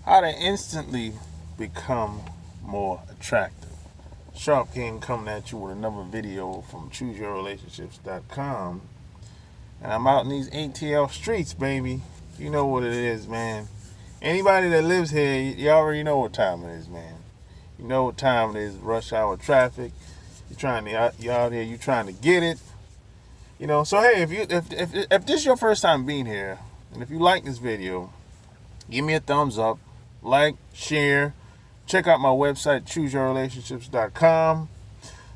How to instantly become more attractive. Sharp King coming at you with another video from chooseyourrelationships.com. And I'm out in these ATL streets, baby. You know what it is, man. Anybody that lives here, you already know what time it is, man. You know what time it is, rush hour traffic. You're out here, you trying to get it. So hey, if this is your first time being here, and if you like this video, give me a thumbs up, like, share, check out my website, chooseyourrelationships.com.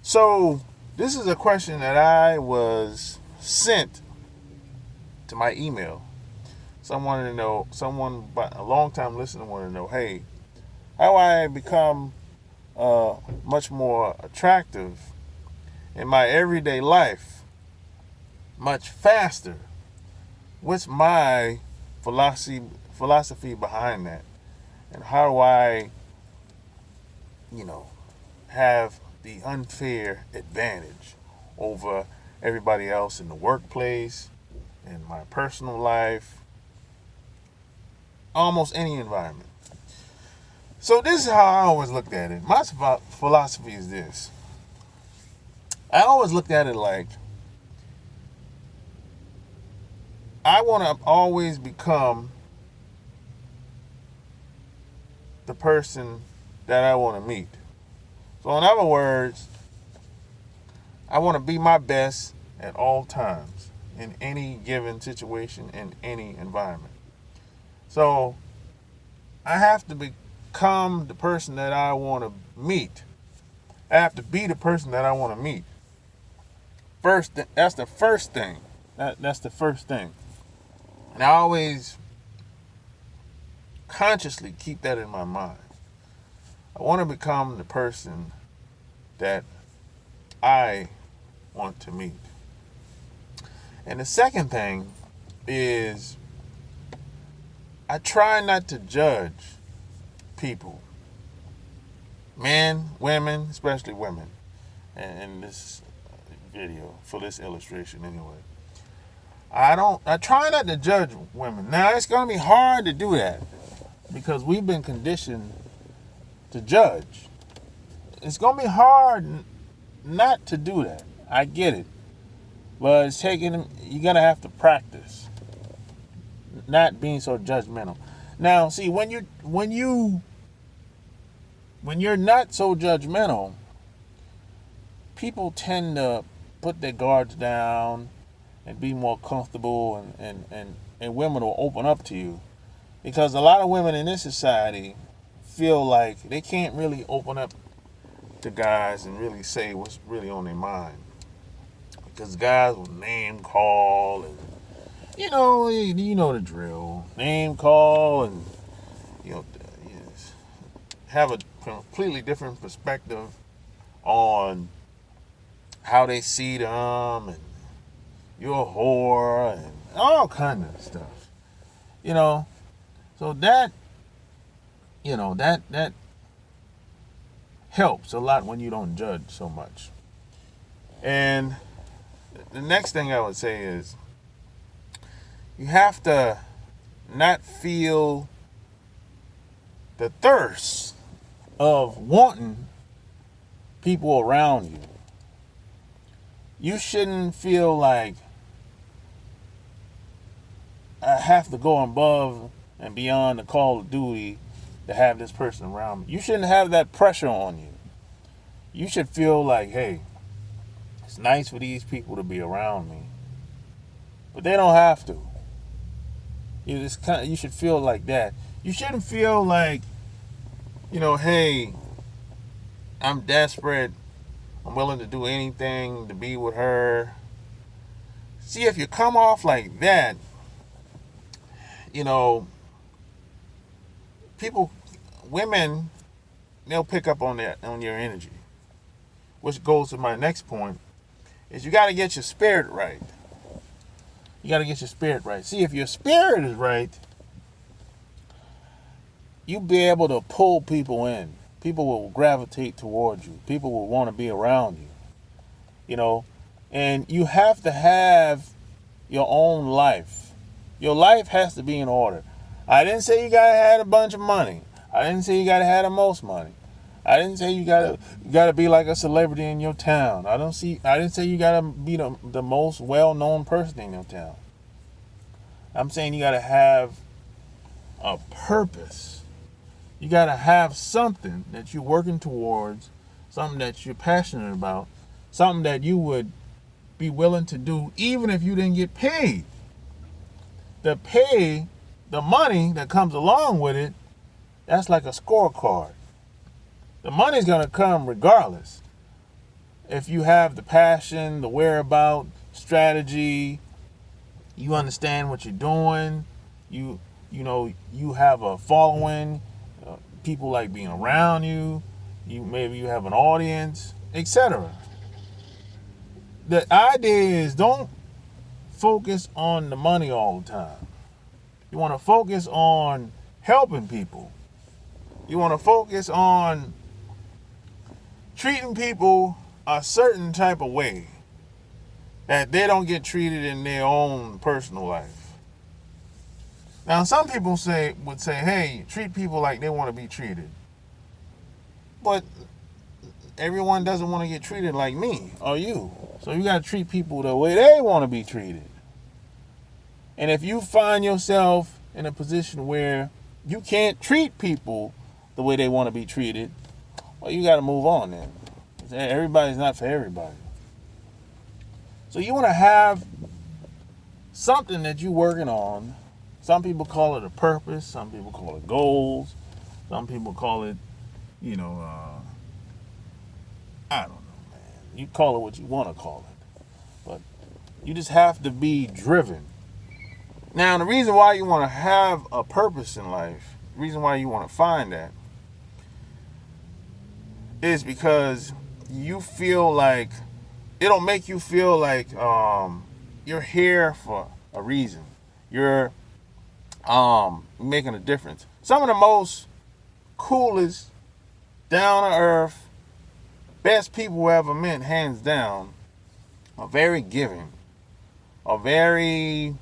So this is a question that I was sent to my email. Someone a long time listener wanted to know, hey, how I become much more attractive in my everyday life, much faster. What's my philosophy behind that? And how do I, have the unfair advantage over everybody else in the workplace, in my personal life, almost any environment. So this is how I always looked at it. My philosophy is this. I always looked at it like, I want to always become the person that I want to meet. So in other words, I want to be my best at all times in any given situation, in any environment. So I have to become the person that I want to meet. I have to be the person that I want to meet. That's the first thing. That's the first thing. And I always consciously keep that in my mind. I want to become the person that I want to meet. And the second thing is I try not to judge people. Men, women, especially women. In this video, for this illustration anyway. I try not to judge women. Now, it's going to be hard to do that because we've been conditioned to judge. It's going to be hard not to do that. I get it. But you're going to have to practice not being so judgmental. Now, see, when you're not so judgmental, people tend to put their guards down and be more comfortable, and women will open up to you. Because a lot of women in this society feel like they can't really open up to guys and really say what's really on their mind. Because guys will name call and, you know the drill. Name call and, have a completely different perspective on how they see them, and you're a whore, and all kind of stuff. So that helps a lot when you don't judge so much. And the next thing I would say is you have to not feel the thirst of wanting people around you. You shouldn't feel like I have to go above and beyond the call of duty to have this person around me. You shouldn't have that pressure on you. You should feel like, hey, it's nice for these people to be around me, but they don't have to. You should feel like that. You shouldn't feel like, hey, I'm desperate. I'm willing to do anything to be with her. See, if you come off like that, women, they'll pick up on your energy. Which goes to my next point, is you got to get your spirit right. You got to get your spirit right. See, if your spirit is right, you'll be able to pull people in. People will gravitate towards you. People will want to be around you. And you have to have your own life. Your life has to be in order. I didn't say you gotta have a bunch of money. I didn't say you gotta have the most money. I didn't say you gotta be like a celebrity in your town. I didn't say you gotta be the most well-known person in your town. I'm saying you gotta have a purpose. You gotta have something that you're working towards, something that you're passionate about, something that you would be willing to do even if you didn't get paid. The money that comes along with it, that's like a scorecard. The money's going to come regardless. If you have the passion, the whereabout, strategy, you understand what you're doing, you have a following, people like being around you, maybe you have an audience, etc. The idea is don't focus on the money all the time. You want to focus on helping people. You want to focus on treating people a certain type of way that they don't get treated in their own personal life. Now, some people would say, hey, treat people like they want to be treated. But everyone doesn't want to get treated like me or you. So you got to treat people the way they want to be treated. And if you find yourself in a position where you can't treat people the way they want to be treated, well, you got to move on then. Everybody's not for everybody. So you want to have something that you're working on. Some people call it a purpose. Some people call it goals. Some people call it, I don't know, man. You call it what you want to call it. But you just have to be driven. Now, the reason why you want to have a purpose in life, the reason why you want to find that, is because you feel like, it'll make you feel like you're here for a reason. You're making a difference. Some of the most coolest, down-to-earth, best people who ever met, hands down, are very giving, are very...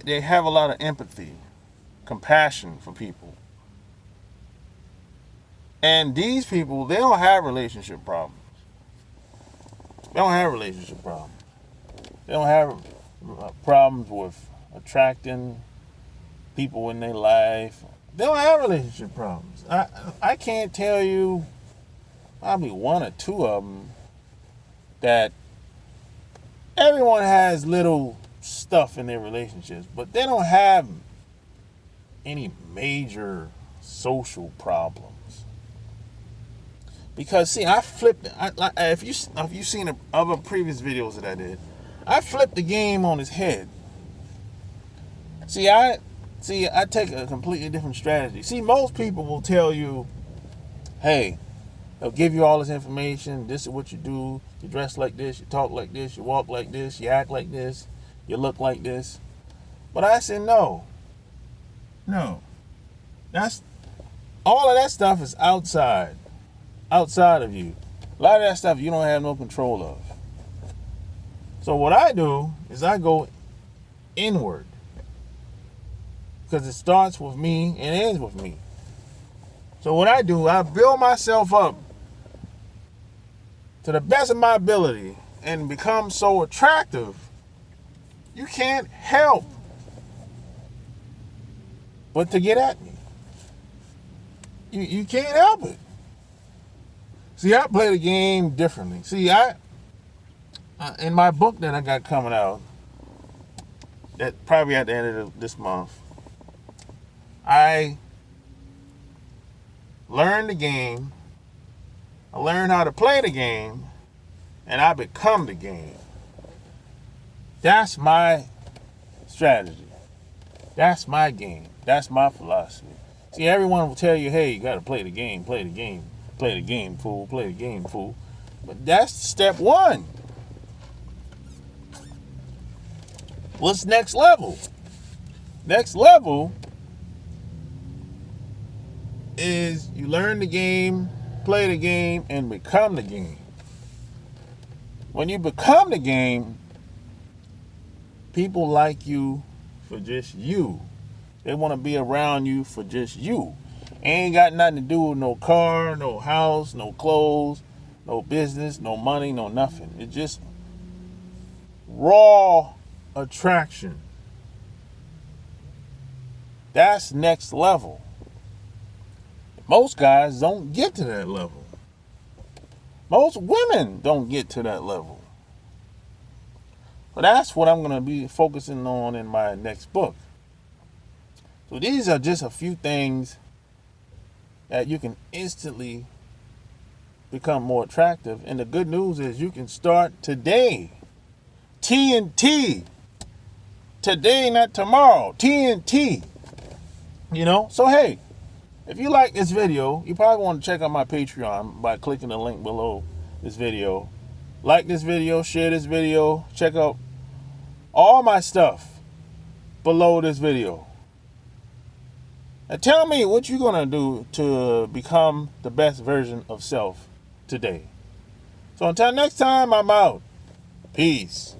They have a lot of empathy, compassion for people. And these people, they don't have relationship problems. They don't have relationship problems. They don't have problems with attracting people in their life. They don't have relationship problems. I can't tell you probably one or two of them that everyone has little stuff in their relationships, but they don't have any major social problems. Because see, I flipped. If you've seen the other previous videos that I did, I flipped the game on his head. See, I take a completely different strategy. See, most people will tell you, hey, they'll give you all this information. This is what you do. You dress like this. You talk like this. You walk like this. You act like this. You look like this. But I said, no. That's all of that stuff is outside of you. A lot of that stuff you don't have no control of. So what I do is I go inward. Because it starts with me and ends with me. So what I do, I build myself up to the best of my ability and become so attractive, you can't help but to get at me. You can't help it. See, I play the game differently. See, in my book that I got coming out, that probably at the end of this month, I learned the game, I learned how to play the game, and I become the game. That's my strategy. That's my game. That's my philosophy. See, everyone will tell you, hey, you got to play the game, play the game, play the game, fool, play the game, fool. But that's step one. What's next level? Next level is you learn the game, play the game, and become the game. When you become the game, people like you for just you. They want to be around you for just you. Ain't got nothing to do with no car, no house, no clothes, no business, no money, no nothing. It's just raw attraction. That's next level. Most guys don't get to that level. Most women don't get to that level. But that's what I'm going to be focusing on in my next book. So these are just a few things that you can instantly become more attractive. And the good news is you can start today. TNT. Today, not tomorrow. TNT. You know? So hey, if you like this video, you probably want to check out my Patreon by clicking the link below this video. Like this video, share this video, check out all my stuff below this video. And tell me what you're going to do to become the best version of self today. So until next time, I'm out. Peace.